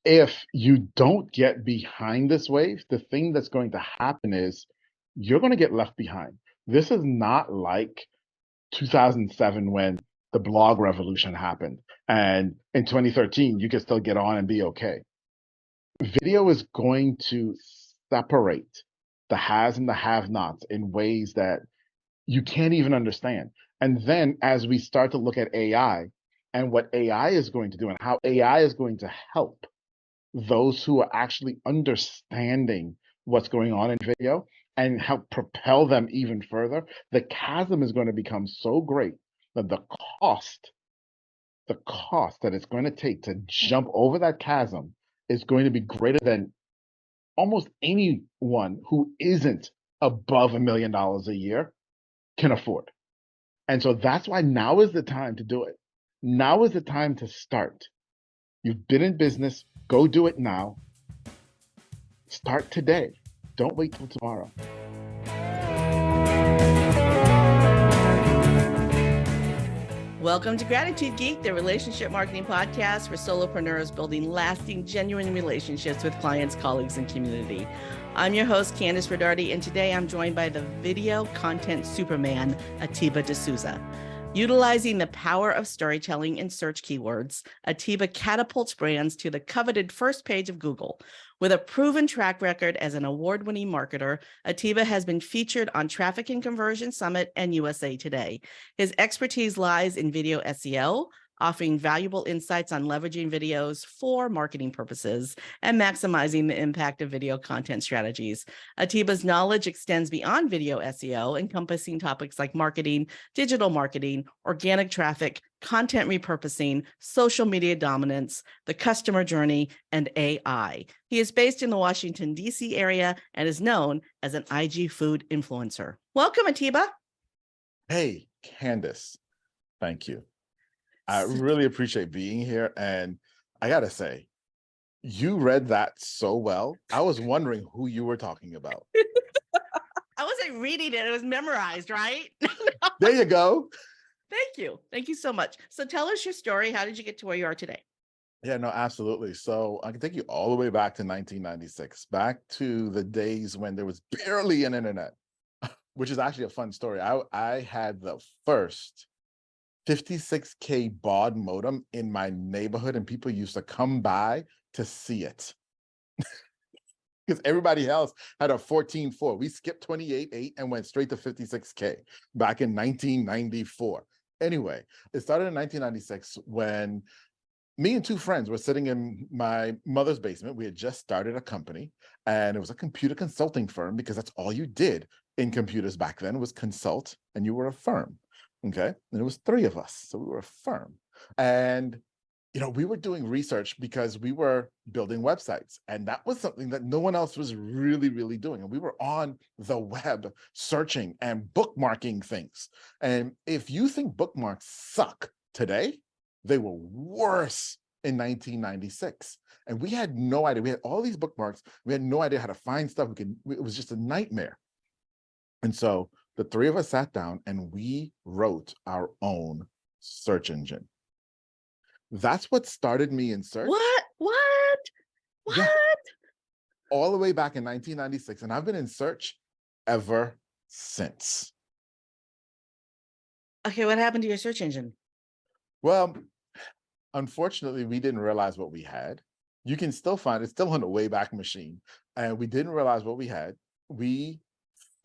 if you don't get behind this wave, the thing that's going to happen is you're going to get left behind. This is not like 2007 when the blog revolution happened. And in 2013, you can still get on and be okay. Video is going to separate the has and the have nots in ways that you can't even understand. And then as we start to look at AI and what AI is going to do and how AI is going to help those who are actually understanding what's going on in video and help propel them even further, the chasm is going to become so great that cost, the cost that it's going to take to jump over that chasm is going to be greater than almost anyone who isn't above $1 million a year can afford. And so that's why now is the time to do it. Now is the time to start. You've been in business, go do it now. Start today. Don't wait till tomorrow. Welcome to Gratitude Geek, the relationship marketing podcast for solopreneurs building lasting, genuine relationships with clients, colleagues, and community. I'm your host, Candice Rodardi, and today I'm joined by the video content superman, Atiba de Souza. Utilizing the power of storytelling and search keywords, Atiba catapults brands to the coveted first page of Google. With a proven track record as an award-winning marketer, Atiba has been featured on Traffic and Conversion Summit and USA Today. His expertise lies in video SEO, offering valuable insights on leveraging videos for marketing purposes and maximizing the impact of video content strategies. Atiba's knowledge extends beyond video SEO, encompassing topics like marketing, digital marketing, organic traffic, content repurposing, social media dominance, the customer journey, and AI. He is based in the Washington, D.C. area and is known as an IG food influencer. Welcome, Atiba. Hey, Candice. Thank you. I really appreciate being here. And I got to say, you read that so well. I was wondering who you were talking about. I wasn't reading it. It was memorized, right? There you go. Thank you. Thank you so much. So tell us your story. How did you get to where you are today? Yeah, no, absolutely. So I can take you all the way back to 1996, back to the days when there was barely an internet, which is actually a fun story. I had the first 56K baud modem in my neighborhood, and people used to come by to see it. Because everybody else had a 14.4. We skipped 28.8 and went straight to 56K back in 1994. Anyway, it started in 1996 when me and two friends were sitting in my mother's basement. We had just started a company, and it was a computer consulting firm, because that's all you did in computers back then was consult, and you were a firm. Okay. And it was three of us. So we were a firm. And, we were doing research because we were building websites. And that was something that no one else was really, really doing. And we were on the web searching and bookmarking things. And if you think bookmarks suck today, they were worse in 1996. And we had no idea. We had all these bookmarks. We had no idea how to find stuff. It was just a nightmare. And so the three of us sat down and we wrote our own search engine. That's what started me in search. What? Yeah. All the way back in 1996. And I've been in search ever since. Okay, what happened to your search engine? Well, unfortunately, we didn't realize what we had. You can still find it, still on the Wayback Machine. And we didn't realize what we had. We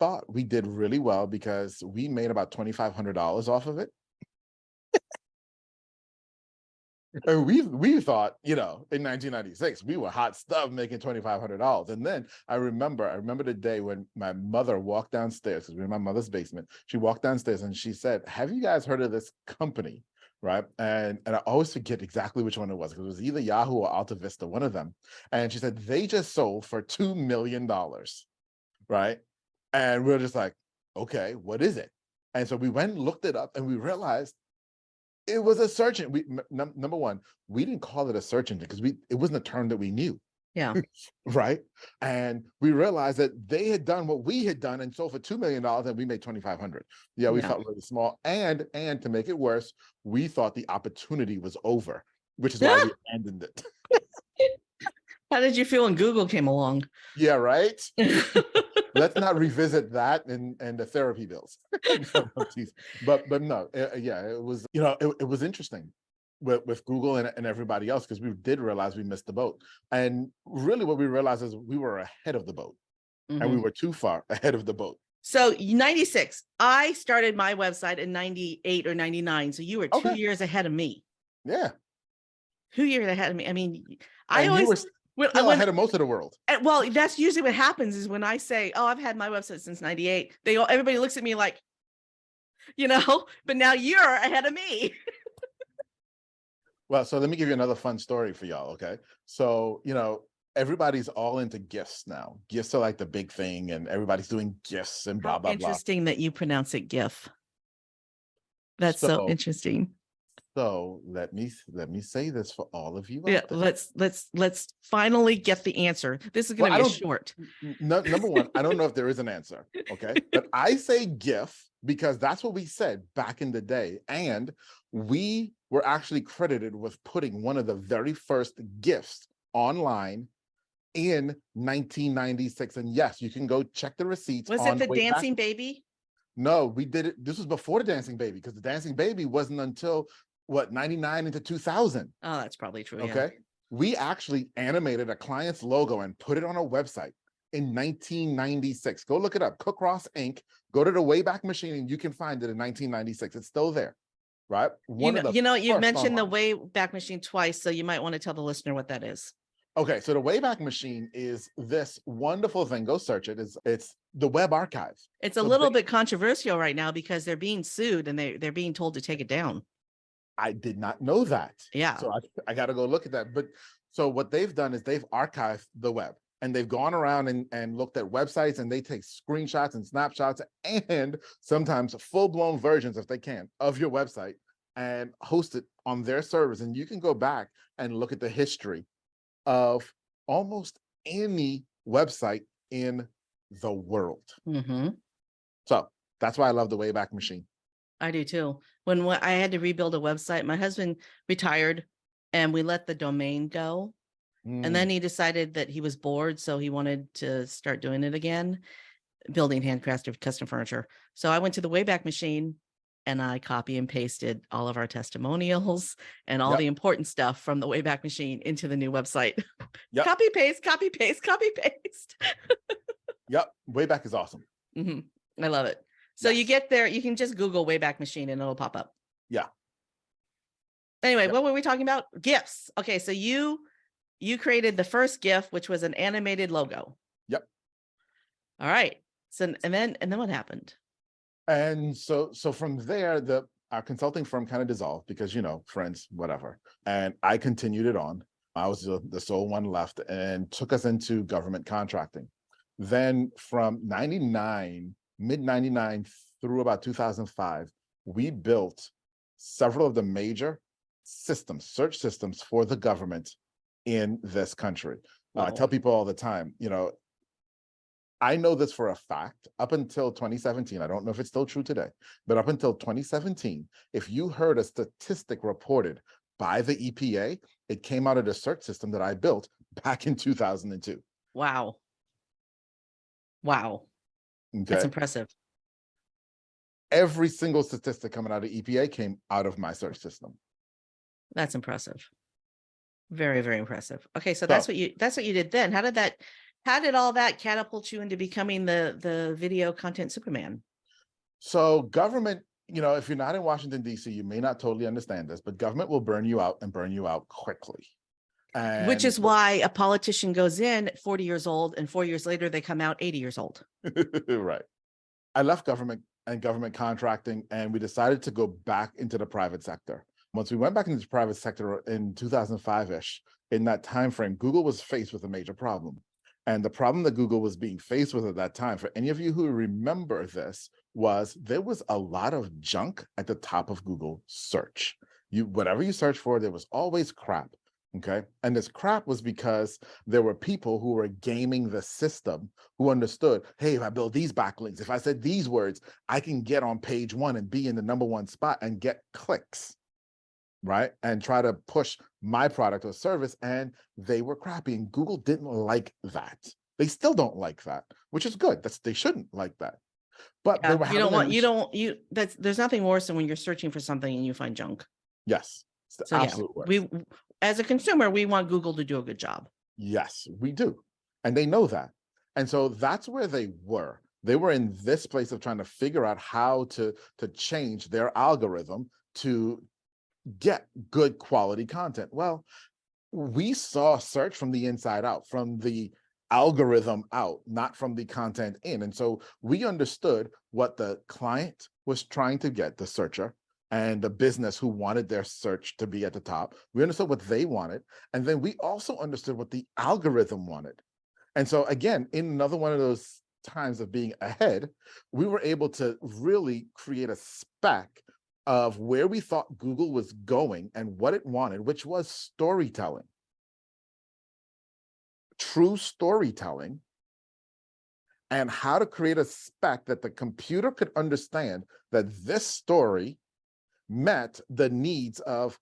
thought we did really well because we made about $2,500 off of it. And we thought, in 1996, we were hot stuff making $2,500. And then I remember the day when my mother walked downstairs, because we were in my mother's basement. She walked downstairs and she said, "Have you guys heard of this company?" Right. And I always forget exactly which one it was, because it was either Yahoo or Alta Vista, one of them. And she said, they just sold for $2 million. Right. And we were just like, okay, what is it? And so we went and looked it up, and we realized it was a search engine. Number one, we didn't call it a search engine because it wasn't a term that we knew. Yeah. Right. And we realized that they had done what we had done and sold for $2 million, and we made $2,500. Yeah, we felt really small. And to make it worse, we thought the opportunity was over, which is why we abandoned it. How did you feel when Google came along? Yeah, right. Let's not revisit that and the therapy bills. No, I'm teasing. But no, yeah, it was, it was interesting with Google and everybody else, because we did realize we missed the boat. And really what we realized is we were ahead of the boat, and we were too far ahead of the boat. So 96, I started my website in 98 or 99. So you were 2 Okay. years ahead of me. Yeah. 2 years ahead of me. I mean, And you were still ahead of most of the world. Well, that's usually what happens is when I say, oh, I've had my website since 98, everybody looks at me like, but now you're ahead of me. Well, so let me give you another fun story for y'all, okay? So, everybody's all into gifts now. Gifts are like the big thing, and everybody's doing gifts and blah, blah, blah. Interesting that you pronounce it GIF. That's so interesting. So let me say this for all of you. Yeah, let's finally get the answer. This is going to be short. Number one, I don't know if there is an answer, okay? But I say GIF because that's what we said back in the day, and we were actually credited with putting one of the very first GIFs online in 1996. And yes, you can go check the receipts. Was it the dancing baby? No, we did it. This was before the dancing baby, because the dancing baby wasn't until 99 into 2000. Oh, that's probably true. Okay. Yeah. We actually animated a client's logo and put it on a website in 1996. Go look it up. Cook Ross Inc. Go to the Wayback Machine and you can find it in 1996. It's still there. Right. You mentioned the Wayback Machine twice, so you might want to tell the listener what that is. Okay, so the Wayback Machine is this wonderful thing. Go search it. It's the web archive. It's a little bit controversial right now because they're being sued and they're being told to take it down. I did not know that. Yeah. So I got to go look at that. But so what they've done is they've archived the web, and they've gone around and looked at websites, and they take screenshots and snapshots and sometimes full-blown versions, if they can, of your website and host it on their servers. And you can go back and look at the history of almost any website in the world. So that's why I love the Wayback Machine. I do too. When I had to rebuild a website, my husband retired and we let the domain go. And then he decided that he was bored, so he wanted to start doing it again, building handcrafted custom furniture. So I went to the Wayback Machine and I copy and pasted all of our testimonials and all the important stuff from the Wayback Machine into the new website. Copy, paste, copy, paste, copy, paste. Yep. Wayback is awesome. I love it. So you get there, you can just Google Wayback Machine and it'll pop up. Yeah. Anyway, what were we talking about? GIFs. Okay. So you created the first GIF, which was an animated logo. Yep. All right. So, and then what happened? And so from there, our consulting firm kind of dissolved because, friends, whatever. And I continued it on. I was the sole one left, and took us into government contracting. Then from mid 99 through about 2005, we built several of the major search systems for the government in this country. I tell people all the time, I know this for a fact. Up until 2017, I don't know if it's still true today, but up until 2017, if you heard a statistic reported by the EPA, it came out of the search system that I built back in 2002. Wow. Okay. That's impressive. Every single statistic coming out of EPA came out of my search system. That's impressive. Very, very impressive. Okay, so that's what you did then. How did all that catapult you into becoming the video content Superman? So government, if you're not in Washington, D.C., you may not totally understand this, but government will burn you out, and burn you out quickly. Which is why a politician goes in at 40 years old and 4 years later they come out 80 years old. Right. I left government and government contracting, and we decided to go back into the private sector. Once we went back into the private sector in 2005-ish, in that time frame, Google was faced with a major problem. And the problem that Google was being faced with at that time, for any of you who remember this, was there was a lot of junk at the top of Google search. Whatever you search for, there was always crap. Okay. And this crap was because there were people who were gaming the system, who understood, hey, if I build these backlinks, if I said these words, I can get on page 1 and be in the #1 spot and get clicks. right? And try to push my product or service, and they were crappy. And Google didn't like that. They still don't like that, which is good. They shouldn't like that. But they Yeah, were having an issue. there's nothing worse than when you're searching for something and you find junk. Yes, it's the So yeah, absolute worst. we, as a consumer, we want Google to do a good job. Yes, we do. And they know that. And so that's where they were. They were in this place of trying to figure out how to change their algorithm to get good quality content. Well, we saw search from the inside out, from the algorithm out, not from the content in. And so we understood what the client was trying to get, the searcher, and the business who wanted their search to be at the top. We understood what they wanted. And then we also understood what the algorithm wanted. And so again, in another one of those times of being ahead, we were able to really create a spec of where we thought Google was going and what it wanted, which was storytelling. True storytelling, and how to create a spec that the computer could understand that this story met the needs of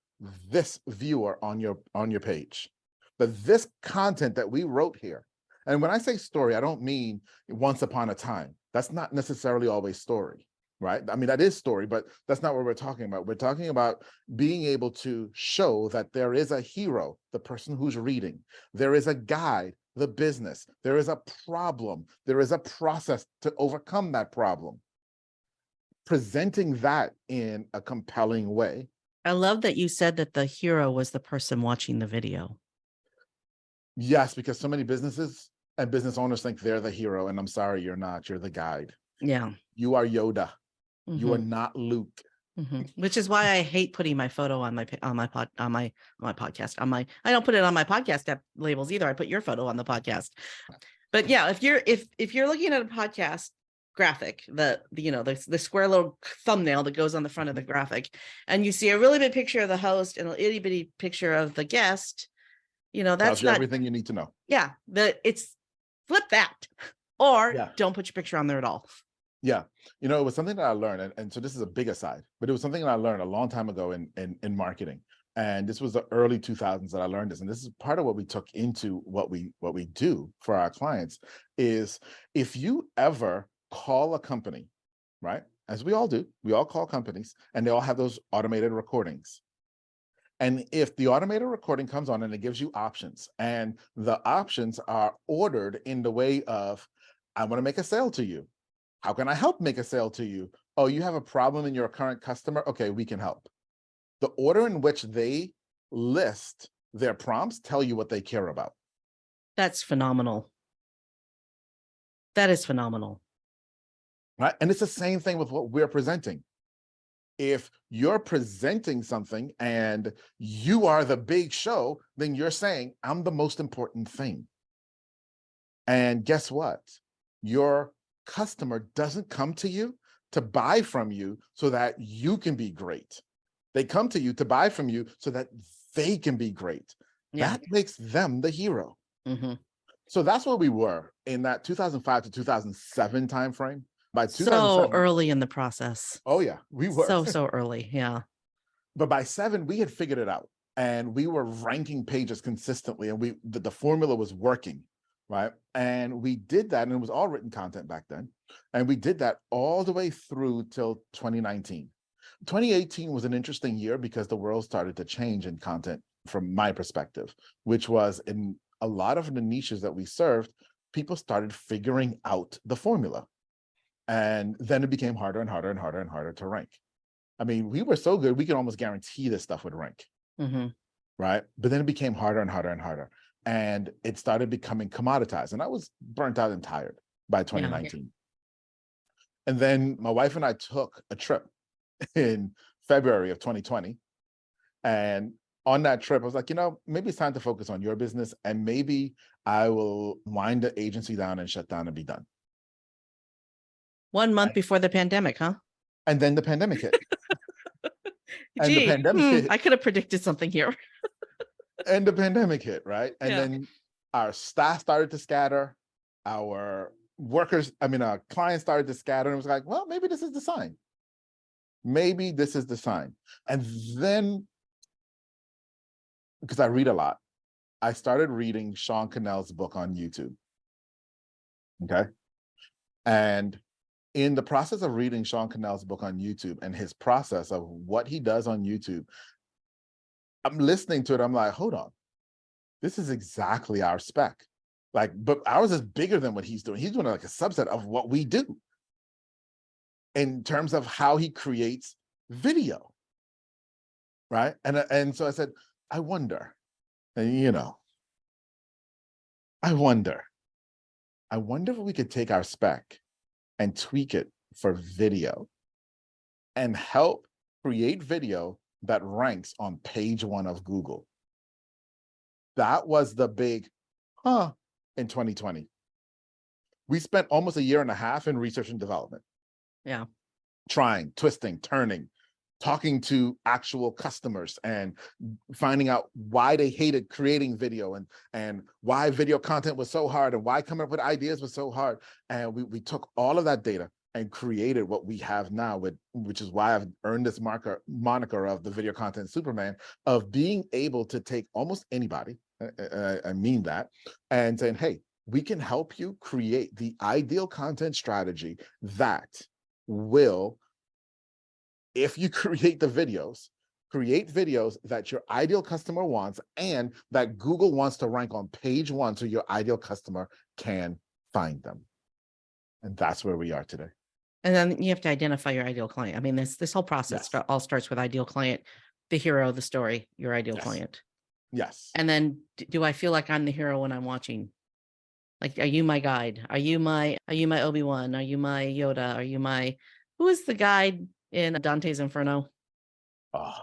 this viewer on your page, that this content that we wrote here. And when I say story, I don't mean once upon a time. That's not necessarily always story, right? I mean, that is story, but that's not what we're talking about. We're talking about being able to show that there is a hero, the person who's reading. There is a guide, the business. There is a problem. There is a process to overcome that problem. Presenting that in a compelling way. I love that you said that the hero was the person watching the video. Yes, because so many businesses and business owners think they're the hero, and I'm sorry, you're not. You're the guide. Yeah. You are Yoda. Mm-hmm. You are not Luke. Mm-hmm. Which is why I hate putting my photo on my podcast. I don't put it on my podcast app labels either. I put your photo on the podcast. But yeah, if you're looking at a podcast graphic, the square little thumbnail that goes on the front of the graphic, and you see a really big picture of the host and an itty bitty picture of the guest, that's Tells you not everything you need to know. Yeah, it's flip that, or don't put your picture on there at all. Yeah, it was something that I learned, and so this is a big aside, but it was something that I learned a long time ago in marketing, and this was the early 2000s that I learned this, and this is part of what we took into what we do for our clients. Is if you ever call a company, right, as we all do, we all call companies, and they all have those automated recordings. And if the automated recording comes on and it gives you options, and the options are ordered in the way of, I want to make a sale to you. How can I help make a sale to you? Oh, you have a problem in your current customer? Okay, we can help. The order in which they list their prompts tell you what they care about. That's phenomenal. That is phenomenal. Right? And it's the same thing with what we're presenting. If you're presenting something and you are the big show, then you're saying, I'm the most important thing. And guess what? Your customer doesn't come to you to buy from you so that you can be great. They come to you to buy from you so that they can be great. Yeah. That makes them the hero. Mm-hmm. So that's where we were in that 2005 to 2007 timeframe. By 2007, so early in the process. Oh yeah, we were so early. Yeah. But by 7, we had figured it out, and we were ranking pages consistently, and the formula was working, right? And we did that, and it was all written content back then. And we did that all the way through till 2019. 2018 was an interesting year because the world started to change in content from my perspective, which was in a lot of the niches that we served, people started figuring out the formula. And then it became harder and harder and harder and harder to rank. I mean, we were so good, we could almost guarantee this stuff would rank, right? But then it became harder and harder and harder. And it started becoming commoditized. And I was burnt out and tired by 2019. Yeah. And then my wife and I took a trip in February of 2020. And on that trip, I was like, maybe it's time to focus on your business, and maybe I will wind the agency down and shut down and be done. 1 month before the pandemic, huh? And then the pandemic hit. Gee, the pandemic hit. I could have predicted something here. And the pandemic hit, right? And then our staff started to scatter. Our clients started to scatter. And it was like, well, maybe this is the sign. Maybe this is the sign. And then because I read a lot, I started reading Sean Cannell's book on YouTube. Okay. And in the process of reading Sean Cannell's book on YouTube and his process of what he does on YouTube, I'm listening to it. I'm like, hold on, this is exactly our spec. Like, but ours is bigger than what he's doing. He's doing like a subset of what we do in terms of how he creates video. Right. And so I said, I wonder, and I wonder if we could take our spec and tweak it for video and help create video that ranks on page 1 of Google. That was the big in 2020. We spent almost a year and a half in research and development. Yeah. Trying, twisting, turning, talking to actual customers and finding out why they hated creating video and why video content was so hard and why coming up with ideas was so hard. And we took all of that data and created what we have now, which is why I've earned this moniker of the video content Superman, of being able to take almost anybody, I mean that, and saying, hey, we can help you create the ideal content strategy that will, if you create videos that your ideal customer wants and that Google wants to rank on page 1 so your ideal customer can find them. And that's where we are today. And then you have to identify your ideal client. I mean, this whole process all starts with ideal client, the hero of the story, your ideal client. Yes. And then do I feel like I'm the hero when I'm watching? Like, are you my guide? Are you my Obi-Wan? Are you my Yoda? Who is the guide in Dante's Inferno? Oh,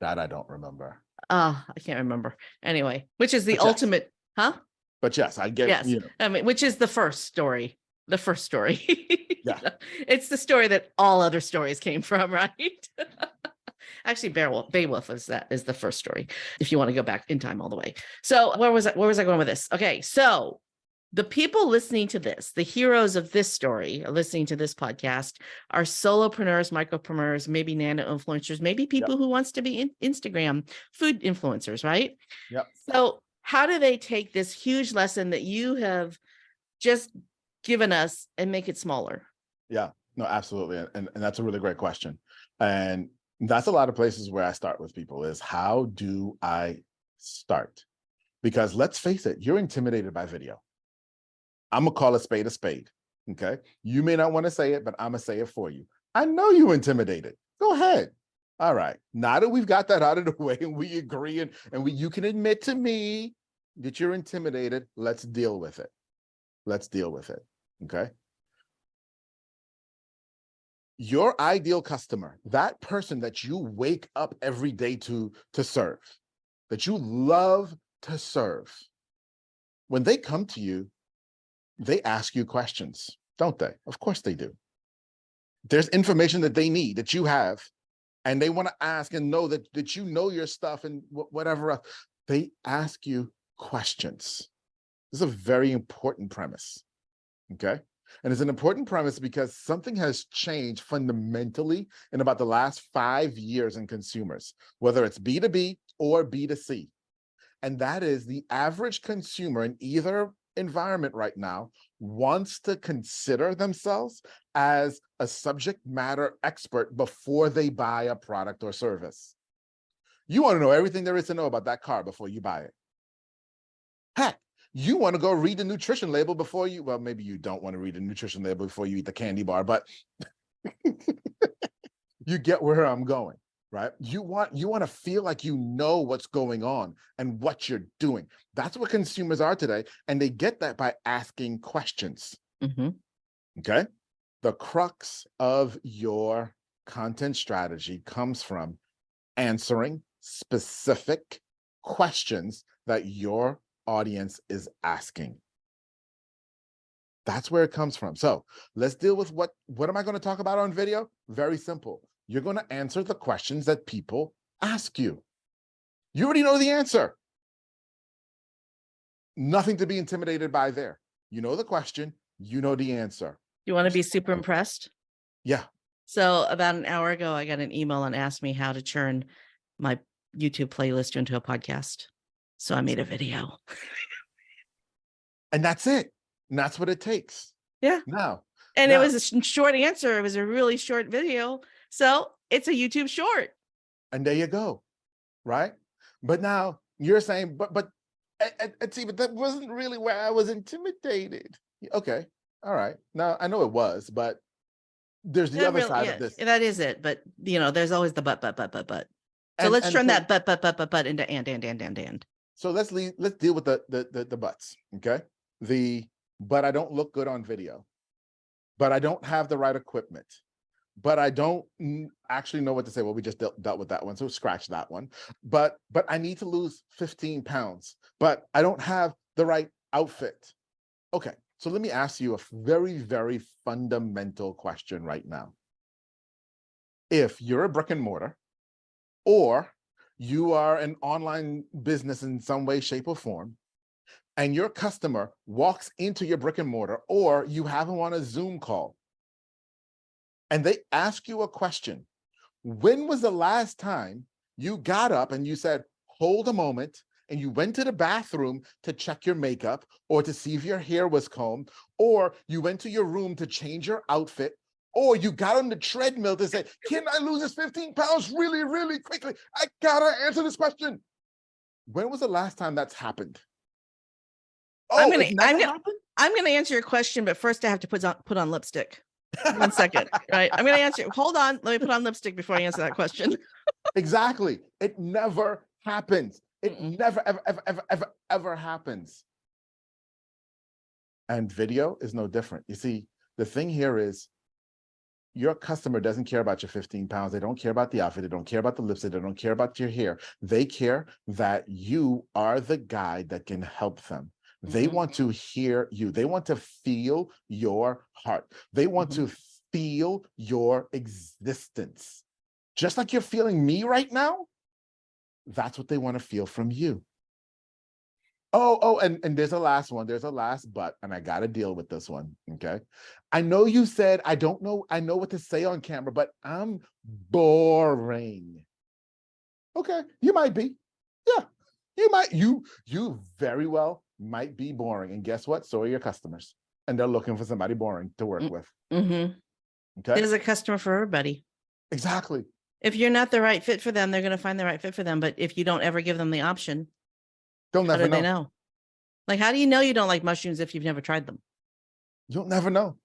that I don't remember. I can't remember. Anyway, which is the ultimate, huh? But yes, I get. Yes, I mean, which is the first story. Yeah, it's the story that all other stories came from, right? Actually, Beowulf is the first story. If you want to go back in time all the way. So where was I going with this? Okay, so the people listening to this, the heroes of this story, listening to this podcast, are solopreneurs, micropreneurs, maybe nano influencers, maybe people who wants to be Instagram food influencers, right? Yep. So how do they take this huge lesson that you have just given us and make it smaller? Yeah, no, absolutely. And that's a really great question. And that's a lot of places where I start with people is, how do I start? Because let's face it, you're intimidated by video. I'm gonna call a spade, okay? You may not want to say it, but I'm gonna say it for you. I know you're intimidated. Go ahead. All right, now that we've got that out of the way and we agree and you can admit to me that you're intimidated, let's deal with it. Okay? Your ideal customer, that person that you wake up every day to serve, that you love to serve, when they come to you, they ask you questions, don't they? Of course they do. There's information that they need that you have, and they want to ask and know that you know your stuff and whatever else. They ask you questions. This is a very important premise, okay? And it's an important premise because something has changed fundamentally in about the last 5 years in consumers, whether it's B2B or B2C. And that is, the average consumer in either environment right now wants to consider themselves as a subject matter expert before they buy a product or service. You want to know everything there is to know about that car before you buy it. Heck, you want to go read the nutrition label before you, well, maybe you don't want to read the nutrition label before you eat the candy bar, but you get where I'm going, right? You want to feel like you know what's going on and what you're doing. That's what consumers are today. And they get that by asking questions. Mm-hmm. Okay? The crux of your content strategy comes from answering specific questions that your audience is asking. That's where it comes from. So let's deal with what am I going to talk about on video? Very simple. You're going to answer the questions that people ask you. You already know the answer. Nothing to be intimidated by there. You know the question, you know the answer. You want to be super impressed? Yeah. So about an hour ago, I got an email and asked me how to turn my YouTube playlist into a podcast. So I made a video. And that's it. And that's what it takes. Yeah. Now. And it was a short answer. It was a really short video. So it's a YouTube short. And there you go. Right. But now you're saying, but that wasn't really where I was intimidated. Okay. All right. Now I know it was, but there's the other side of this. That is it. But there's always the but. So let's turn that but into and. So let's deal with the buts. Okay. But I don't look good on video. But I don't have the right equipment. But I don't actually know what to say. Well, we just dealt with that one, so scratch that one. But I need to lose 15 pounds. But I don't have the right outfit. Okay, so let me ask you a very, very fundamental question right now. If you're a brick and mortar, or you are an online business in some way, shape, or form, and your customer walks into your brick and mortar, or you have them on a Zoom call, and they ask you a question, when was the last time you got up and you said, hold a moment, and you went to the bathroom to check your makeup, or to see if your hair was combed, or you went to your room to change your outfit, or you got on the treadmill to say, can I lose this 15 pounds really, really quickly? I gotta answer this question. When was the last time that's happened? I'm gonna answer your question, but first I have to put on lipstick. 1 second, right? I'm gonna answer. Hold on, let me put on lipstick before I answer that question. Exactly. It never happens. It never, ever happens. And video is no different. You see, the thing here is, your customer doesn't care about your 15 pounds. They don't care about the outfit. They don't care about the lipstick. They don't care about your hair. They care that you are the guy that can help them. They want to hear you. They want to feel your heart. They want to feel your existence. Just like you're feeling me right now, that's what they want to feel from you. And there's a last one. There's a last but, and I got to deal with this one, okay? I know you said, I don't know, I know what to say on camera, but I'm boring. Okay, you might be. Yeah, you very well might be boring. And guess what? So are your customers. And they're looking for somebody boring to work with. Okay. There's a customer for everybody. Exactly. If you're not the right fit for them, they're going to find the right fit for them. But if you don't ever give them the option, they'll never know. They know? Like, how do you know you don't like mushrooms if you've never tried them? You'll never know.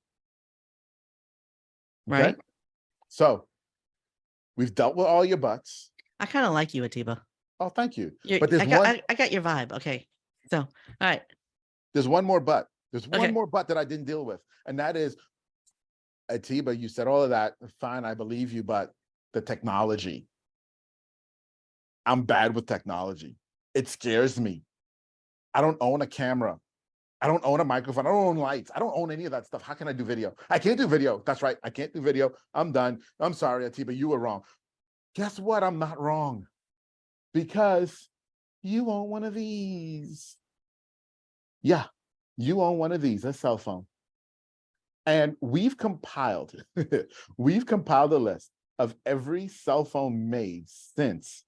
Right. Okay? So we've dealt with all your butts. I kind of like you, Atiba. Oh, thank you. But I got your vibe. Okay. So, all right. There's one more but. There's one more but that I didn't deal with. And that is, Atiba, you said all of that. Fine, I believe you, but the technology. I'm bad with technology. It scares me. I don't own a camera. I don't own a microphone. I don't own lights. I don't own any of that stuff. How can I do video? I can't do video. That's right. I can't do video. I'm done. I'm sorry, Atiba, you were wrong. Guess what? I'm not wrong. Because you own one of these. Yeah, you own one of these, a cell phone. And we've compiled a list of every cell phone made since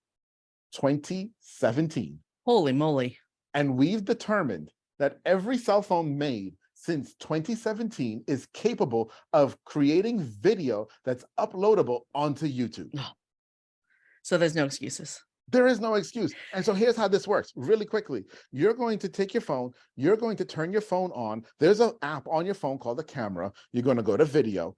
2017. Holy moly. And we've determined that every cell phone made since 2017 is capable of creating video that's uploadable onto YouTube. So there's no excuses. There is no excuse. And so here's how this works really quickly. You're going to take your phone. You're going to turn your phone on. There's an app on your phone called the camera. You're going to go to video.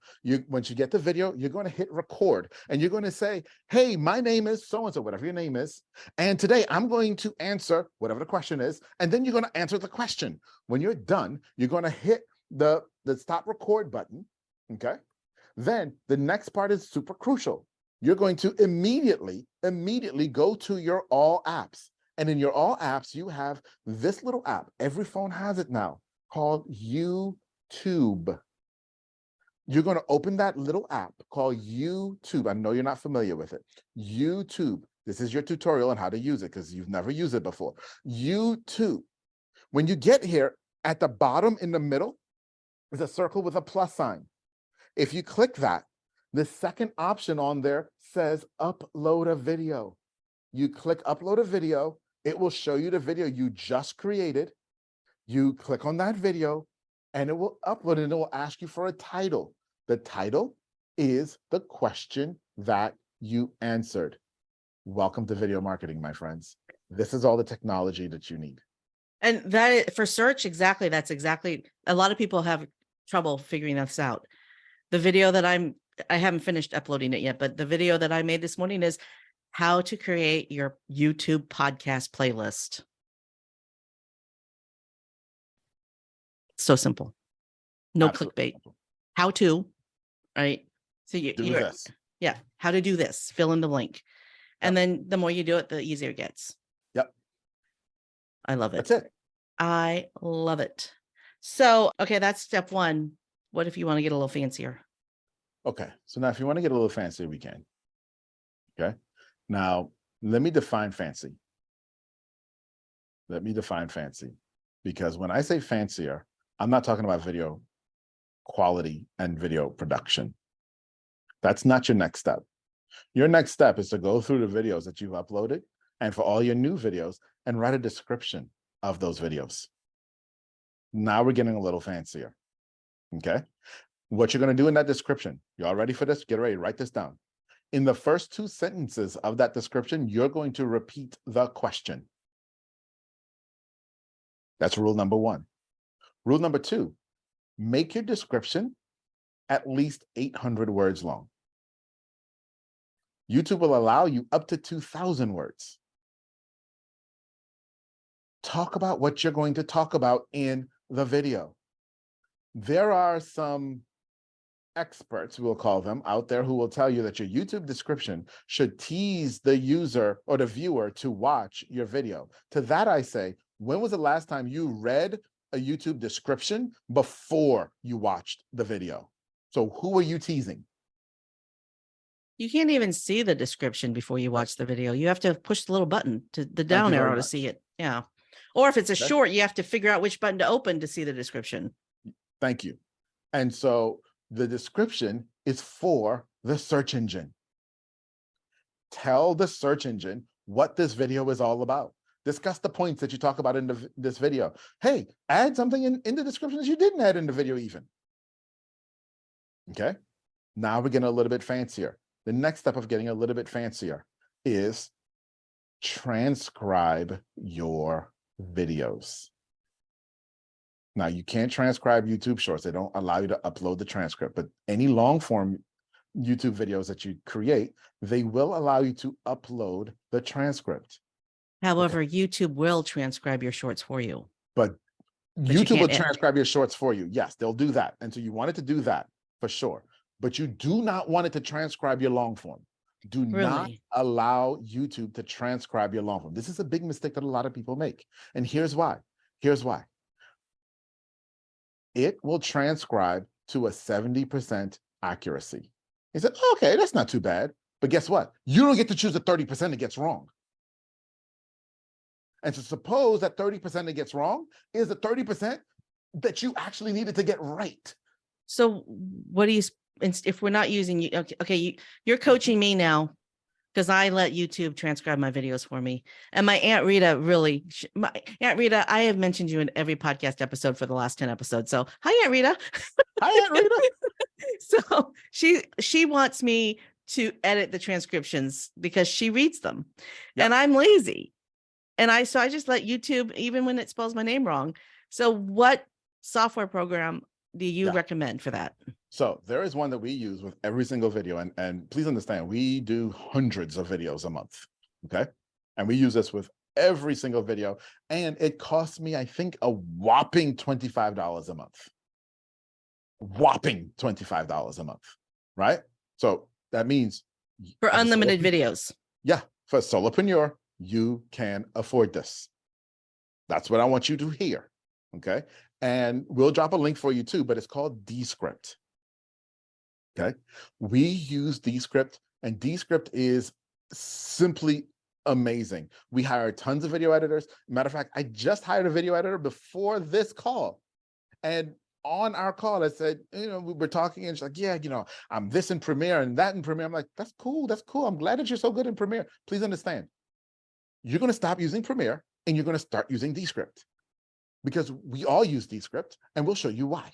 Once you get the video, you're going to hit record and you're going to say, hey, my name is so-and-so, whatever your name is. And today I'm going to answer whatever the question is. And then you're going to answer the question. When you're done, you're going to hit the stop record button. Okay. Then the next part is super crucial. You're going to immediately go to your all apps. And in your all apps, you have this little app. Every phone has it now, called YouTube. You're going to open that little app called YouTube. I know you're not familiar with it. YouTube. This is your tutorial on how to use it because you've never used it before. YouTube. When you get here, at the bottom in the middle is a circle with a plus sign. If you click that, the second option on there says upload a video. You click upload a video, It will show you the video you just created. You click on that video and it will upload and it will ask you for a title. The title is the question that you answered. Welcome to video marketing, my friends. This is all the technology that you need. And that for search, exactly. That's exactly. A lot of people have trouble figuring this out. The video that I haven't finished uploading it yet, but the video that I made this morning is how to create your YouTube podcast playlist. So simple. No Absolutely. clickbait. How to, right? So Do this. Yeah. How to do this, fill in the blank. And then the more you do it, the easier it gets. Yep. I love it. That's it. I love it. So, okay, that's step one. What if you want to get a little fancier? Okay. So now if you want to get a little fancier, we can. Okay. Now, let me define fancy. Let me define fancy. Because when I say fancier, I'm not talking about video quality and video production. That's not your next step. Your next step is to go through the videos that you've uploaded and for all your new videos and write a description of those videos. Now we're getting a little fancier. Okay. What you're going to do in that description, you all ready for this? Get ready, write this down. In the first 2 sentences of that description, you're going to repeat the question. That's rule number 1. Rule number 2, make your description at least 800 words long. YouTube will allow you up to 2,000 words. Talk about what you're going to talk about in the video. There are some experts, we'll call them, out there who will tell you that your YouTube description should tease the user or the viewer to watch your video. To that I say, when was the last time you read a YouTube description before you watched the video? So who are you teasing? You can't even see the description before you watch the video. You have to push the little button to the down arrow to see it. Yeah. Or if it's a short, you have to figure out which button to open to see the description. Thank you. And so the description is for the search engine. Tell the search engine what this video is all about. Discuss the points that you talk about in this video. Hey, add something in the description that you didn't add in the video even. Okay. Now we're getting a little bit fancier. The next step of getting a little bit fancier is transcribe your videos. Now, you can't transcribe YouTube Shorts. They don't allow you to upload the transcript, but any long form YouTube videos that you create, they will allow you to upload the transcript. However, YouTube will transcribe your shorts for you. But YouTube will transcribe your shorts for you. Yes, they'll do that. And so you want it to do that for sure. But you do not want it to transcribe your long form. Do not allow YouTube to transcribe your long form. This is a big mistake that a lot of people make. And here's why. Here's why. It will transcribe to a 70% accuracy. He said, okay, that's not too bad. But guess what? You don't get to choose the 30% that gets wrong. And so suppose that 30% that gets wrong is the 30% that you actually needed to get right. So what do you, if we're not using you, okay, you're coaching me now because I let YouTube transcribe my videos for me. And my Aunt Rita Aunt Rita, I have mentioned you in every podcast episode for the last 10 episodes. So hi, Aunt Rita. Hi, Aunt Rita. So she wants me to edit the transcriptions because she reads them. Yep. And I'm lazy. And I just let YouTube, even when it spells my name wrong. So what software program do you recommend for that? So there is one that we use with every single video. And please understand, we do hundreds of videos a month. Okay. And we use this with every single video. And it costs me, I think, a whopping $25 a month. Whopping $25 a month. Right. So that means for unlimited videos. Yeah. For a solopreneur, you can afford this. That's what I want you to hear. Okay. And we'll drop a link for you too, but it's called Descript. Okay. We use Descript, and Descript is simply amazing. We hire tons of video editors. Matter of fact, I just hired a video editor before this call. And on our call, I said, we were talking, and she's like, yeah, I'm this in Premiere and that in Premiere. I'm like, that's cool. That's cool. I'm glad that you're so good in Premiere. Please understand, you're going to stop using Premiere and you're going to start using Descript, because we all use Descript, and we'll show you why.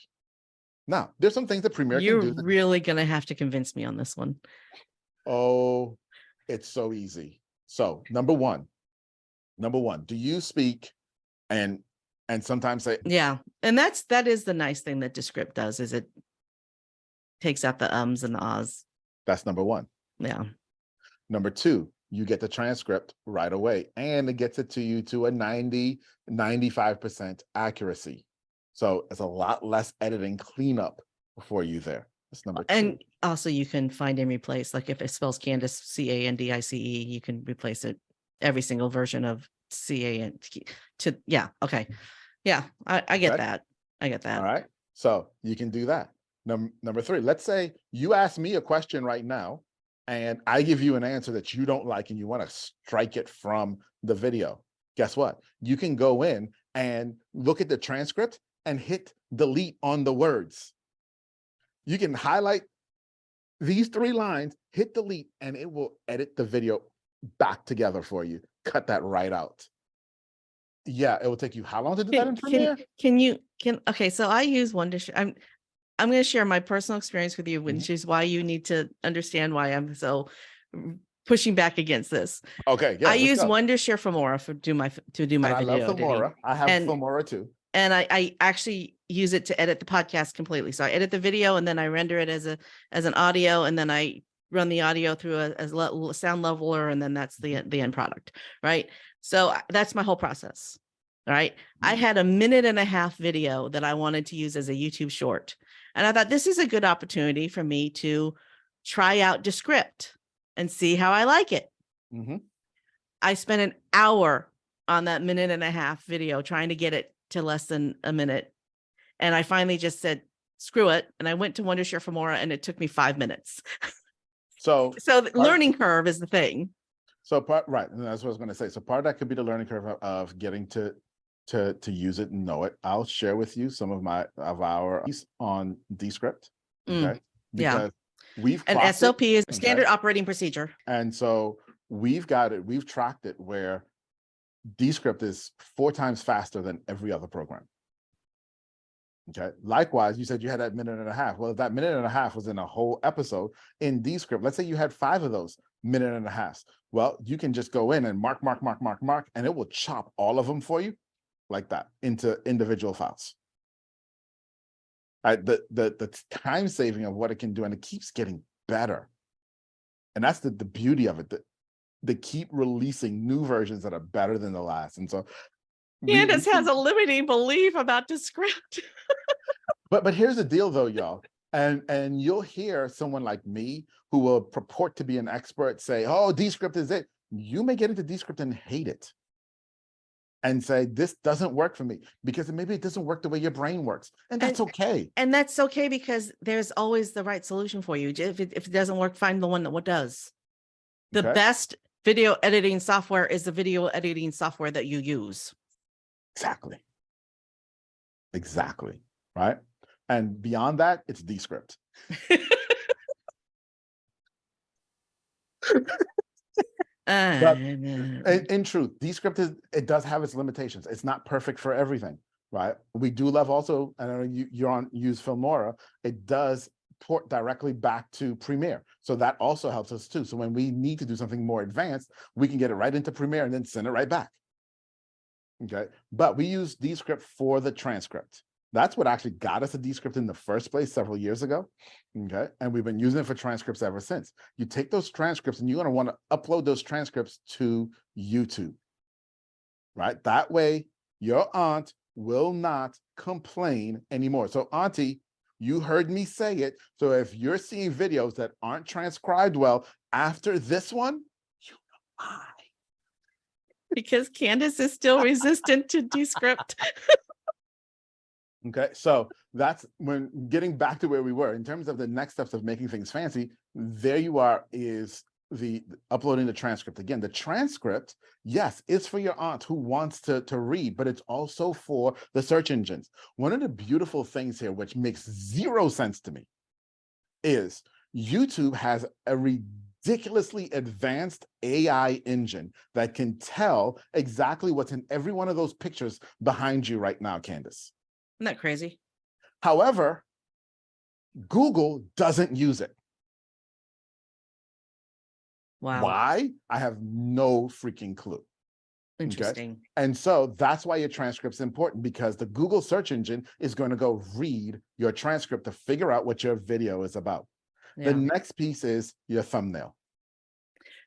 Now, there's some things that Premiere You're can do. really going to have to convince me on this one. Oh, it's so easy. So number one, do you speak and sometimes say, yeah. And that is the nice thing that Descript does, is it takes out the ums and the ahs. that's number one. Yeah. Number two, you get the transcript right away, and it gets it to you to a 95% accuracy. So it's a lot less editing cleanup for you there. That's number two. And also you can find and replace, like if it spells Candice, Candice, you can replace it every single version of CAN to, yeah. Okay. Yeah. I get that. I get that. All right. So you can do that. Number three, let's say you ask me a question right now and I give you an answer that you don't like and you want to strike it from the video. Guess what? You can go in and look at the transcript and hit delete on the words. You can highlight these 3 lines, hit delete, and it will edit the video back together for you. Cut that right out. Yeah, it will take you how long to do that in Premiere? Okay, so I use Wondershare. I'm going to share my personal experience with you, which is why you need to understand why I'm so pushing back against this. Okay, yeah. I use Wondershare Filmora to do my video. I love Filmora. I have Filmora too. And I actually use it to edit the podcast completely. So I edit the video and then I render it as an audio, and then I run the audio through a sound leveler, and then that's the end product, right? So that's my whole process. All right. I had a 1.5-minute video that I wanted to use as a YouTube short. And I thought this is a good opportunity for me to try out Descript and see how I like it. I spent an hour on that 1.5-minute video trying to get it to less than a minute. And I finally just said, screw it. And I went to Wondershare Filmora, and it took me 5 minutes. So the learning curve is the thing. So right. And that's what I was going to say. So part of that could be the learning curve of getting to use it and know it. I'll share with you some of our on Descript. Okay. Because we've an SOP is standard operating procedure. And so we've tracked it where Descript is 4 times faster than every other program. Okay. Likewise, you said you had that 1.5 minutes. Well, if that 1.5 minutes was in a whole episode in Descript, let's say you had 5 of those 1.5 minutes. Well, you can just go in and mark, and it will chop all of them for you like that into individual files. The time saving of what it can do, and it keeps getting better. And that's the beauty of it. They keep releasing new versions that are better than the last. And so Candice has a limiting belief about Descript. but here's the deal though, y'all. And you'll hear someone like me who will purport to be an expert say, oh, Descript is it. You may get into Descript and hate it and say, this doesn't work for me, because maybe it doesn't work the way your brain works. And that's okay. And that's okay, because there's always the right solution for you. If it doesn't work, find the one that does. The best video editing software is the video editing software that you use. Exactly. Right. And beyond that, it's Descript. But in truth, Descript does have its limitations. It's not perfect for everything, right? We do love also, I know use Filmora. It does port directly back to Premiere, so that also helps us too. So when we need to do something more advanced, we can get it right into Premiere and then send it right back. Okay, but we use Descript for the transcript. That's what actually got us a Descript in the first place several years ago. Okay. And we've been using it for transcripts ever since. You take those transcripts and you're going to want to upload those transcripts to YouTube. Right. That way your aunt will not complain anymore. So auntie, you heard me say it. So if you're seeing videos that aren't transcribed well after this one, you know why. Because Candice is still resistant to Descript. Okay, so that's when getting back to where we were in terms of the next steps of making things fancy. There you are, is the uploading the transcript. Again, the transcript, yes, is for your aunt who wants to read, but it's also for the search engines. One of the beautiful things here, which makes zero sense to me, is YouTube has a ridiculously advanced AI engine that can tell exactly what's in every one of those pictures behind you right now, Candace. Isn't that crazy? However, Google doesn't use it. Wow. Why? I have no freaking clue. Interesting. Okay? And so that's why your transcript's important, because the Google search engine is going to go read your transcript to figure out what your video is about. The Yeah. next piece is your thumbnail.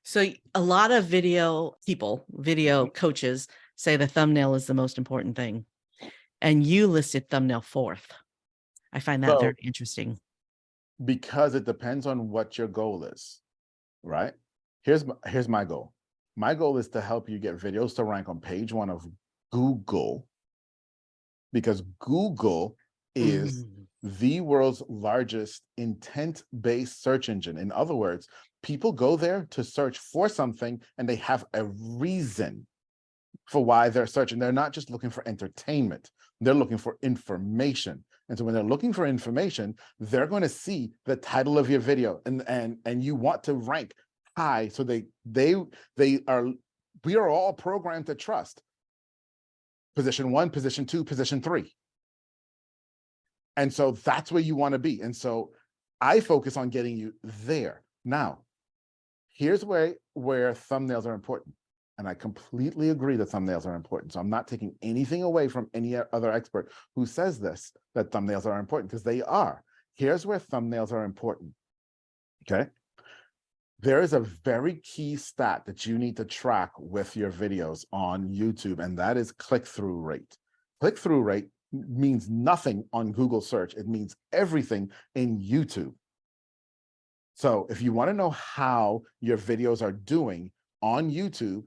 So a lot of video coaches say the thumbnail is the most important thing. And you listed thumbnail fourth. I find that So, very interesting. because it depends on what your goal is, right? Here's my goal. My goal is to help you get videos to rank on page 1 of Google, because Google is the world's largest intent-based search engine. In other words, people go there to search for something and they have a reason for why they're searching. They're not just looking for entertainment. They're looking for information. And so when they're looking for information, they're going to see the title of your video, and you want to rank high. So we are all programmed to trust position 1, position 2, position 3. And so that's where you want to be. And so I focus on getting you there. Now, here's where thumbnails are important. And I completely agree that thumbnails are important. So I'm not taking anything away from any other expert who says this, that thumbnails are important, because they are. Here's where thumbnails are important. Okay. There is a very key stat that you need to track with your videos on YouTube, and that is click-through rate. Click-through rate means nothing on Google search. It means everything in YouTube. So if you want to know how your videos are doing on YouTube,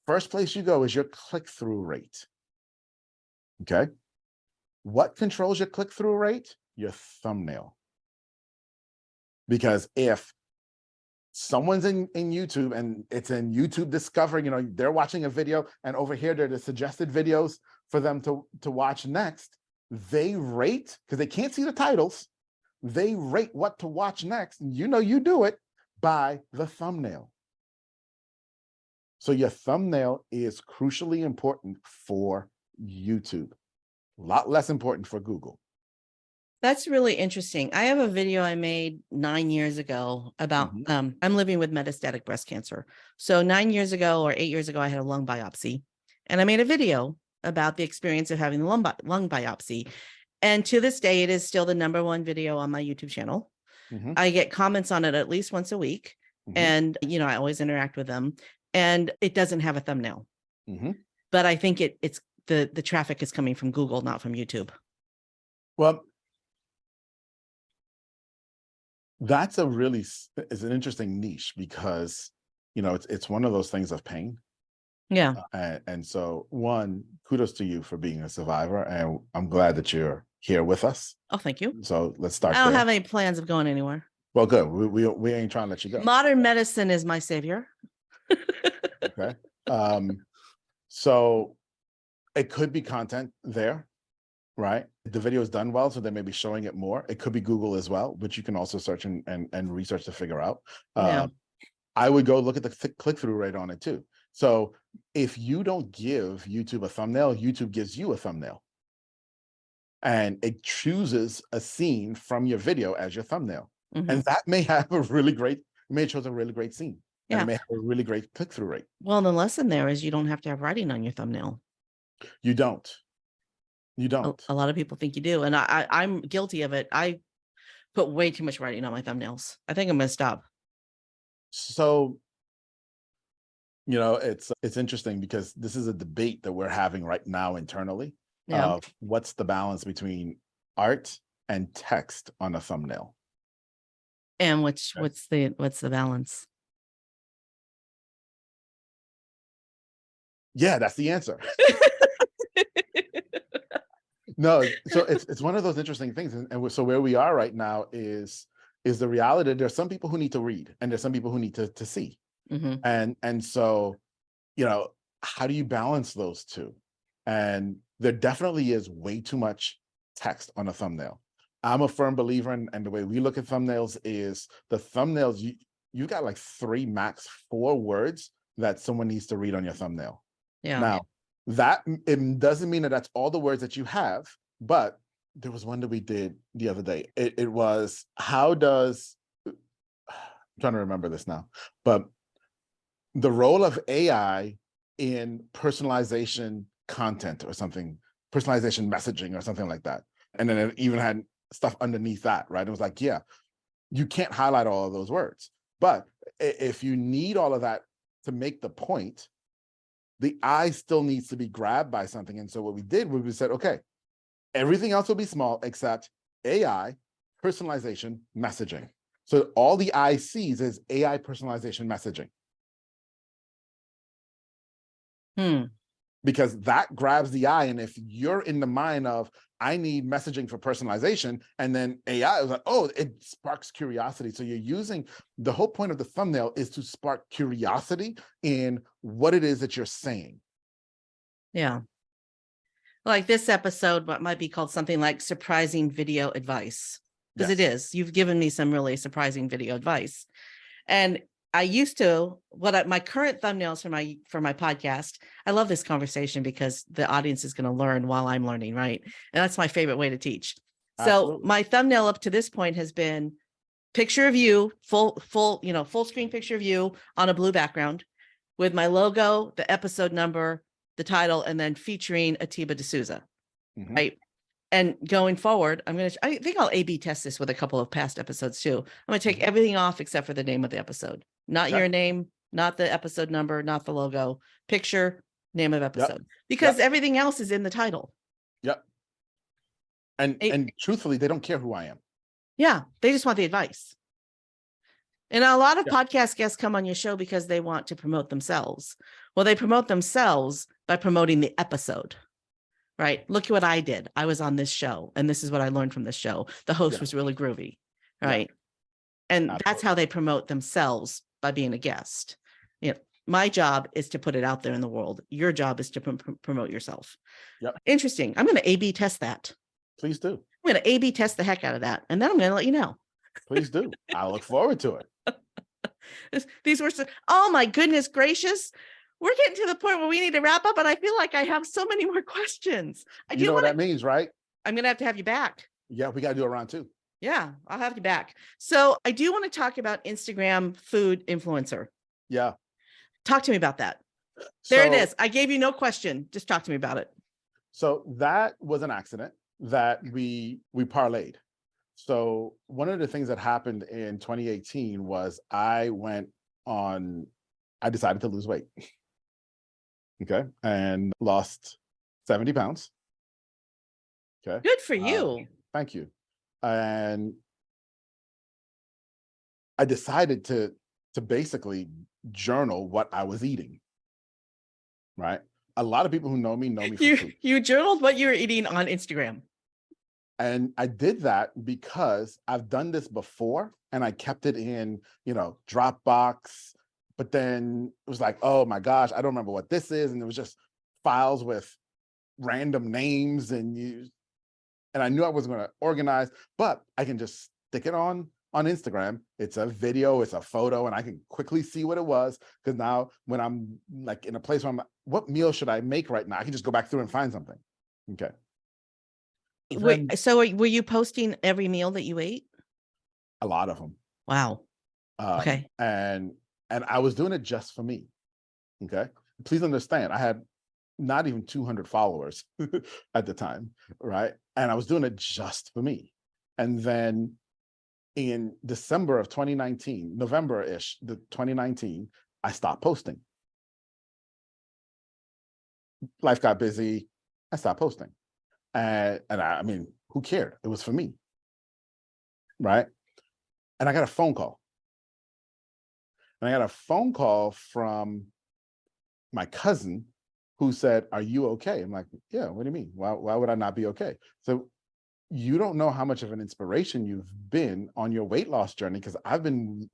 first place you go is your click-through rate. Okay. What controls your click-through rate? Your thumbnail. Because if someone's in YouTube and it's in YouTube Discovery, they're watching a video and over here they're the suggested videos for them to watch next, they rate, because they can't see the titles, they rate what to watch next. You do it by the thumbnail. So your thumbnail is crucially important for YouTube, a lot less important for Google. That's really interesting. I have a video I made 9 years ago about, I'm living with metastatic breast cancer. So 9 years ago or 8 years ago, I had a lung biopsy, and I made a video about the experience of having the lung biopsy. And to this day, it is still the #1 video on my YouTube channel. I get comments on it at least once a week. And, I always interact with them, and it doesn't have a thumbnail, but I think it's the traffic is coming from Google, not from YouTube. Well, that's is an interesting niche, because, it's one of those things of pain. Yeah. And so, one, kudos to you for being a survivor. And I'm glad that you're here with us. Oh, thank you. So let's start I don't there. have any plans of going anywhere. Well, good. We ain't trying to let you go. Modern medicine is my savior. Okay. So it could be content there, right? The video is done well, so they may be showing it more. It could be Google as well, which you can also search and research to figure out. I would go look at the click-through rate on it too. So if you don't give YouTube a thumbnail, YouTube gives you a thumbnail. And it chooses a scene from your video as your thumbnail. And that may have it may choose a really great scene. And it may have a really great click-through rate. Well, the lesson there is you don't have to have writing on your thumbnail. You don't. You don't. A lot of people think you do. And I'm guilty of it. I put way too much writing on my thumbnails. I think I'm going to stop. So, it's interesting, because this is a debate that we're having right now internally. What's the balance between art and text on a thumbnail? And what's the balance? Yeah, that's the answer. No, so it's one of those interesting things. And so where we are right now is the reality. There's some people who need to read, and there's some people who need to see. And so, how do you balance those two? And there definitely is way too much text on a thumbnail. I'm a firm believer in, and the way we look at thumbnails is the thumbnails, you got like 3, max 4 words that someone needs to read on your thumbnail. Yeah. Now, that it doesn't mean that that's all the words that you have, but there was one that we did the other day. It was, how does, I'm trying to remember this now, but the role of AI in personalization content or something, personalization messaging or something like that. And then it even had stuff underneath that, right? It was like, yeah, you can't highlight all of those words, but if you need all of that to make the point, the eye still needs to be grabbed by something. And so what we did was we said, okay, everything else will be small except AI, personalization, messaging. So all the eye sees is AI personalization messaging. Because that grabs the eye. And if you're in the mind of, I need messaging for personalization, and then AI is like, oh, it sparks curiosity. So you're using, the whole point of the thumbnail is to spark curiosity in what it is that you're saying. Yeah. Like this episode, what might be called something like surprising video advice, because it is. You've given me some really surprising video advice. And I used to, my current thumbnails for my podcast, I love this conversation because the audience is going to learn while I'm learning, right? And that's my favorite way to teach. So my thumbnail up to this point has been picture of you, full screen picture of you on a blue background with my logo, the episode number, the title, and then featuring Atiba de Souza, right? And going forward, I think I'll A/B test this with a couple of past episodes too. I'm going to take everything off except for the name of the episode, not your name, not the episode number, not the logo, picture, name of episode, because everything else is in the title. And truthfully, they don't care who I am. Yeah. They just want the advice. And a lot of podcast guests come on your show because they want to promote themselves. Well, they promote themselves by promoting the episode, right? Look at what I did. I was on this show, and this is what I learned from this show. The host was really groovy, right? And that's how they promote themselves, by being a guest. My job is to put it out there in the world. Your job is to promote yourself. Interesting. I'm going to A/B test that. Please do. I'm going to A/B test the heck out of that, and then I'm going to let you know. Please do. I look forward to it. These were oh my goodness gracious. We're getting to the point where we need to wrap up, and I feel like I have so many more questions. You know what that means, right? I'm going to have you back. Yeah, we got to do a round 2. Yeah, I'll have you back. So I do want to talk about Instagram food influencer. Yeah. Talk to me about that. There it is. I gave you no question. Just talk to me about it. So that was an accident that we parlayed. So one of the things that happened in 2018 was I decided to lose weight. Okay. And lost 70 pounds. Okay. Good for you. Thank you. And I decided to basically journal what I was eating. Right. A lot of people who know me for food. You journaled what you were eating on Instagram. And I did that because I've done this before, and I kept it in, Dropbox, but then it was like, oh my gosh, I don't remember what this is. And it was just files with random names, and I knew I wasn't going to organize, but I can just stick it on Instagram. It's a video, it's a photo, and I can quickly see what it was. Because now when I'm like in a place where I'm like, what meal should I make right now? I can just go back through and find something. Okay. So were you posting every meal that you ate? A lot of them. Wow. Okay. And I was doing it just for me. Okay. Please understand, I had not even 200 followers at the time. Right. And I was doing it just for me. And then in December of 2019, November-ish, 2019, I stopped posting. Life got busy. I stopped posting. And I mean, who cared? It was for me. Right. And I got a phone call. And I got a phone call from my cousin who said, are you okay? I'm like, yeah, what do you mean? Why would I not be okay? So you don't know how much of an inspiration you've been on your weight loss journey, because I've been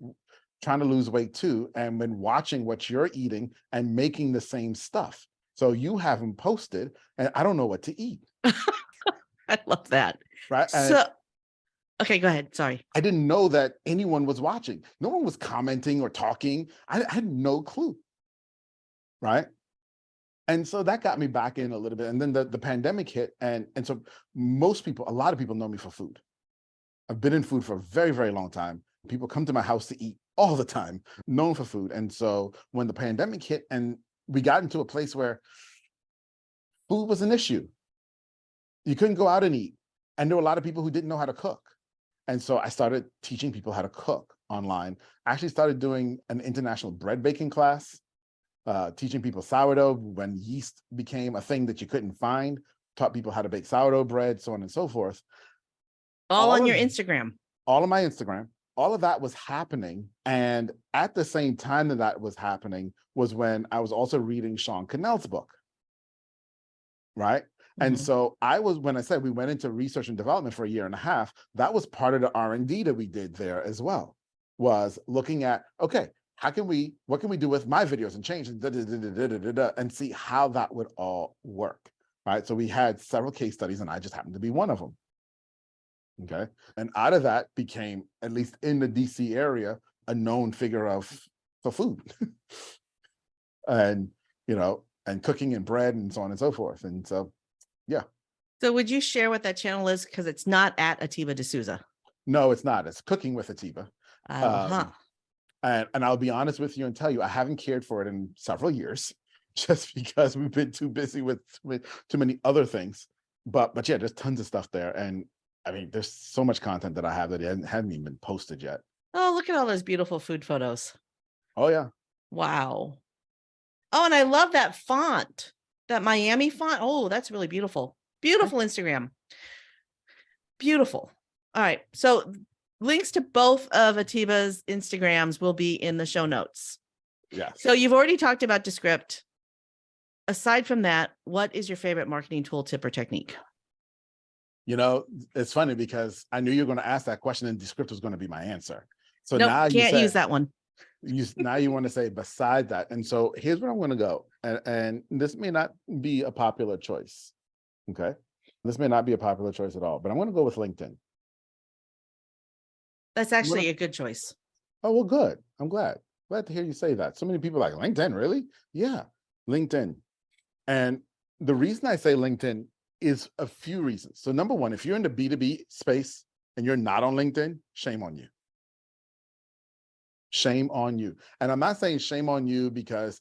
trying to lose weight too, and been watching what you're eating and making the same stuff. So you haven't posted, and I don't know what to eat. I love that. Right. Okay, go ahead. Sorry. I didn't know that anyone was watching. No one was commenting or talking. I had no clue, right? And so that got me back in a little bit. And then the pandemic hit. And so a lot of people know me for food. I've been in food for a very, very long time. People come to my house to eat all the time, known for food. And so when the pandemic hit and we got into a place where food was an issue, you couldn't go out and eat. And there were a lot of people who didn't know how to cook. And so I started teaching people how to cook online. I actually started doing an international bread baking class, teaching people sourdough when yeast became a thing that you couldn't find, taught people how to bake sourdough bread, so on and so forth. All on your Instagram. All on my Instagram. All of that was happening. And at the same time that was happening was when I was also reading Sean Cannell's book, right? And so when I said we went into research and development for a year and a half, that was part of the R&D that we did there as well, was looking at, okay, what can we do with my videos and change and see how that would all work, right? So we had several case studies and I just happened to be one of them. Okay. And out of that became, at least in the DC area, a known figure for food and, and cooking and bread and so on and so forth. And so, yeah. So would you share what that channel is? Because it's not at Atiba de Souza. No, it's not. It's Cooking with Atiba. And I'll be honest with you and tell you, I haven't cared for it in several years, just because we've been too busy with too many other things. But yeah, there's tons of stuff there. And I mean, there's so much content that I have that hadn't even been posted yet. Oh, look at all those beautiful food photos. Oh, yeah. Wow. Oh, and I love that font, that Miami font. Oh, that's really beautiful. Beautiful Instagram. Beautiful. All right. So links to both of Atiba's Instagrams will be in the show notes. Yeah. So you've already talked about Descript. Aside from that, what is your favorite marketing tool, tip, or technique? It's funny because I knew you were going to ask that question and Descript was going to be my answer. So nope, now can't use that one. Now you want to say beside that. And so here's where I'm going to go. And this may not be a popular choice. Okay. This may not be a popular choice at all, but I'm going to go with LinkedIn. That's actually a good choice. Oh, well, good. I'm glad to hear you say that. So many people are like, LinkedIn, really? Yeah, LinkedIn. And the reason I say LinkedIn is a few reasons. So number one, if you're in the B2B space and you're not on LinkedIn, shame on you. Shame on you. And I'm not saying shame on you because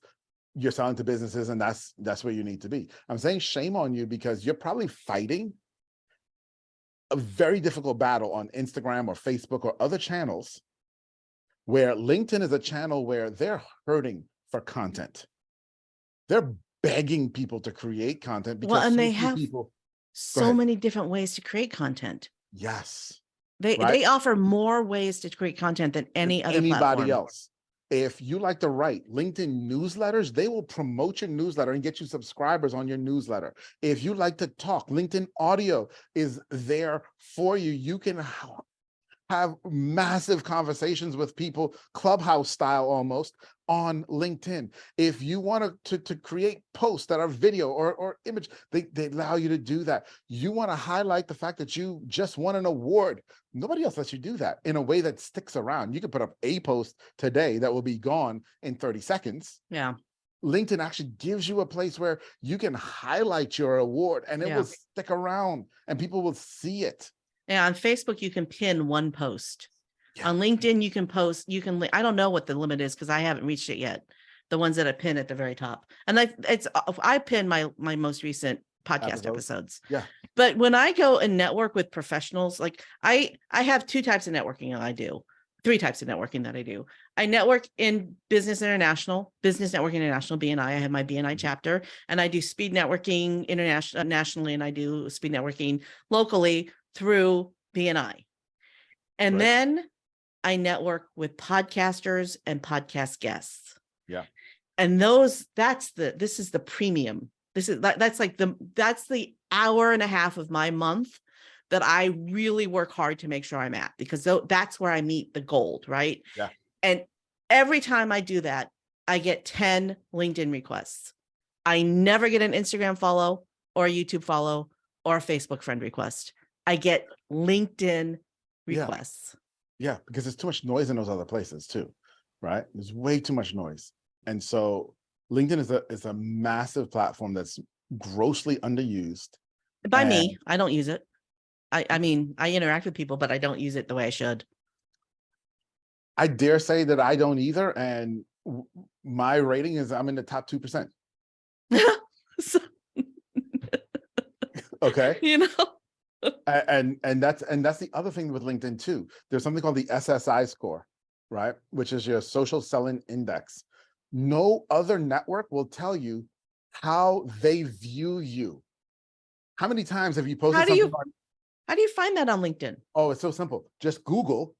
you're selling to businesses and that's where you need to be. I'm saying shame on you because you're probably fighting a very difficult battle on Instagram or Facebook or other channels where LinkedIn is a channel where they're hurting for content. They're begging people to create content because and they have so many different ways to create content. Yes. They offer more ways to create content than anybody platform. Else. If you like to write LinkedIn newsletters, they will promote your newsletter and get you subscribers on your newsletter. If you like to talk, LinkedIn audio is there for you. You can have massive conversations with people, Clubhouse style almost, on LinkedIn. If you want to create posts that are video or image, they allow you to do that. You want to highlight the fact that you just won an award. Nobody else lets you do that in a way that sticks around. You can put up a post today that will be gone in 30 seconds. Yeah. LinkedIn actually gives you a place where you can highlight your award and it will stick around and people will see it. Yeah, on Facebook, you can pin one post. Yeah. On LinkedIn, you can post, I don't know what the limit is because I haven't reached it yet. The ones that I pin at the very top. And I pin my most recent podcast episodes. Yeah. But when I go and network with professionals, like I have two types of networking that I do. 3 types of networking that I do. I network in Business Networking International, BNI. I have my BNI chapter, and I do speed networking nationally, and I do speed networking locally through BNI. And then I network with podcasters and podcast guests. Yeah. And this is the premium. That's the hour and a half of my month that I really work hard to make sure I'm at, because that's where I meet the gold, right? Yeah. And every time I do that, I get 10 LinkedIn requests. I never get an Instagram follow or a YouTube follow or a Facebook friend request. I get LinkedIn requests. Yeah, because there's too much noise in those other places too, right? There's way too much noise. And so LinkedIn is a massive platform that's grossly underused. By And me, I don't use it. I mean, I interact with people, but I don't use it the way I should. I dare say that I don't either. And my rating is I'm in the top 2%. So, Okay. you know, And that's the other thing with LinkedIn too. There's something called the SSI score, right? Which is your social selling index. No other network will tell you how they view you. How many times have you how posted do something you on? how do you find that on LinkedIn? Oh, it's so simple. Just Google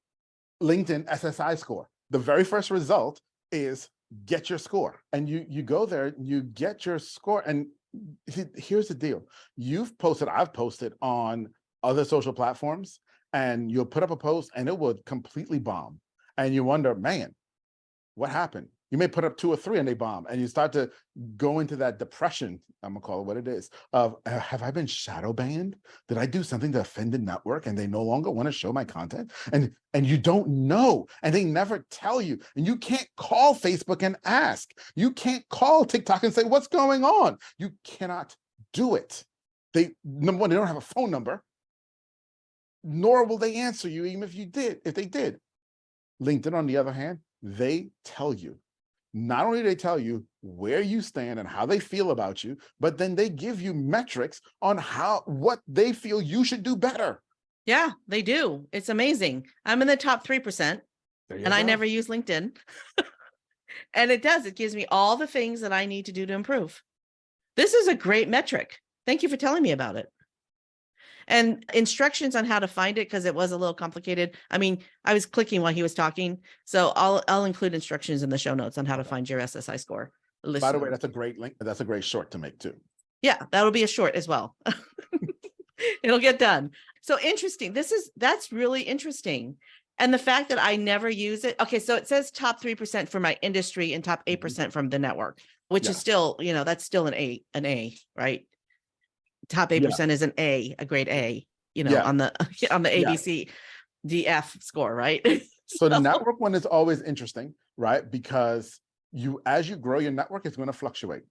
LinkedIn SSI score. The very first result is get your score. And you go there, you get your score. And here's the deal. I've posted on other social platforms, and you'll put up a post and it would completely bomb. And you wonder, man, what happened? You may put up 2 or 3 and they bomb, and you start to go into that depression. I'm gonna call it what it is. Of have I been shadow banned? Did I do something to offend the network and they no longer want to show my content? And you don't know, and they never tell you. And you can't call Facebook and ask. You can't call TikTok and say what's going on. You cannot do it. Number one, they don't have a phone number, nor will they answer you even if they did. LinkedIn, on the other hand, they tell you. Not only do they tell you where you stand and how they feel about you, but then they give you metrics on what they feel you should do better. Yeah, they do. It's amazing. I'm in the top 3%, and I never use LinkedIn. And it gives me all the things that I need to do to improve. This is a great metric. Thank you for telling me about it. And instructions on how to find it, because it was a little complicated. I mean, I was clicking while he was talking, so I'll include instructions in the show notes on how to find your SSI score. By the way, that's a great link. That's a great short to make too. Yeah, that'll be a short as well. It'll get done. So interesting. That's really interesting. And the fact that I never use it. Okay, so it says top 3% for my industry and top 8% from the network, which is still, that's still an A, right? Top 8% is a grade A, on the ABC DF score, right? So the network one is always interesting, right? Because as you grow your network, it's going to fluctuate,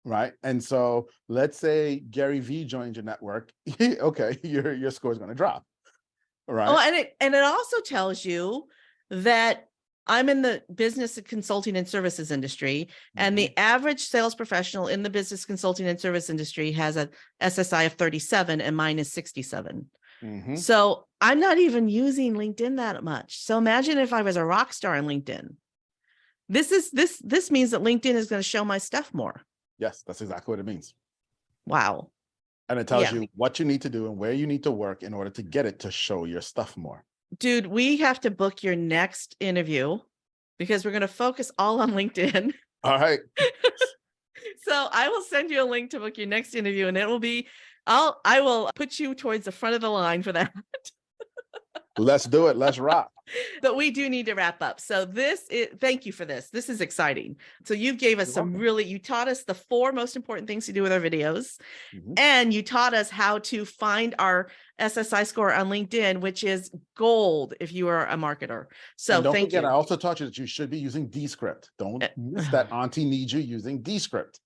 right? And so let's say Gary V joins your network. Okay, your score is going to drop, right? Oh, and it also tells you that I'm in the business consulting and services industry, and the average sales professional in the business consulting and service industry has a SSI of 37, and mine is 67. So I'm not even using LinkedIn that much. So imagine if I was a rock star in LinkedIn. This means that LinkedIn is going to show my stuff more. Yes, that's exactly what it means. Wow. And it tells you what you need to do and where you need to work in order to get it to show your stuff more. Dude, we have to book your next interview because we're going to focus all on LinkedIn. All right. So I will send you a link to book your next interview, and it will be, I will put you towards the front of the line for that. Let's do it. Let's rock. But we do need to wrap up. So thank you for this. This is exciting. So you gave us you taught us the 4 most important things to do with our videos. And you taught us how to find our SSI score on LinkedIn, which is gold if you are a marketer. So don't forget, I also taught you that you should be using Descript. Don't miss that. Auntie needs you using Descript.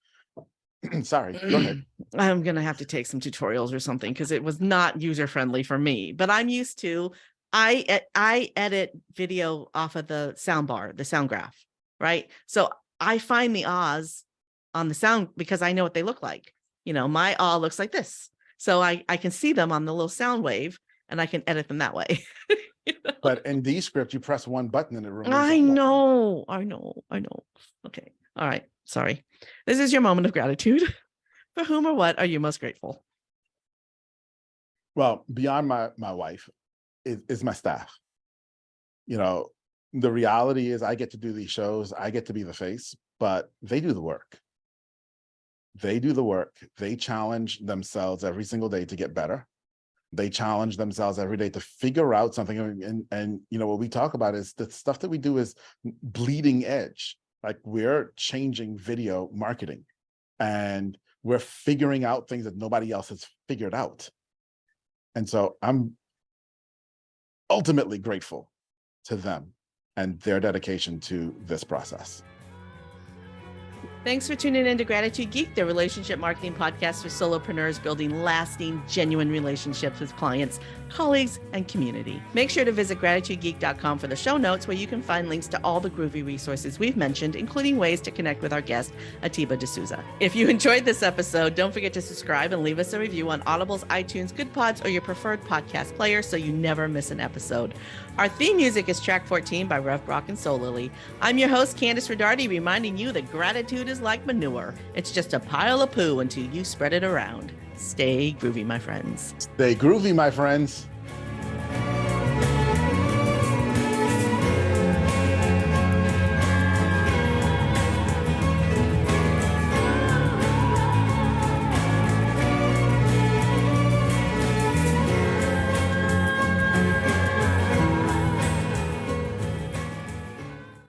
Sorry, go ahead. I'm going to have to take some tutorials or something because it was not user-friendly for me, but I'm used to. I edit video off of the sound bar, the sound graph, right? So I find the ahs on the sound because I know what they look like. My ah looks like this. So I can see them on the little sound wave, and I can edit them that way. But in Descript, you press one button and it removes. I know. Okay. All right. Sorry. This is your moment of gratitude. For whom or what are you most grateful? Well, beyond my wife, is my staff. The reality is I get to do these shows, I get to be the face, but they do the work. They challenge themselves every single day to get better. They challenge themselves every day to figure out something. And what we talk about is the stuff that we do is bleeding edge. Like, we're changing video marketing, and we're figuring out things that nobody else has figured out. And so I'm ultimately grateful to them and their dedication to this process. Thanks for tuning in to Gratitude Geek, the relationship marketing podcast for solopreneurs building lasting, genuine relationships with clients, colleagues, and community. Make sure to visit gratitudegeek.com for the show notes, where you can find links to all the groovy resources we've mentioned, including ways to connect with our guest, Atiba de Souza. If you enjoyed this episode, don't forget to subscribe and leave us a review on Audible's, iTunes, Good Pods, or your preferred podcast player so you never miss an episode. Our theme music is track 14 by Rev Brock and Soul Lily. I'm your host, Candice Rodardi, reminding you that gratitude is like manure. It's just a pile of poo until you spread it around. Stay groovy, my friends. Stay groovy, my friends.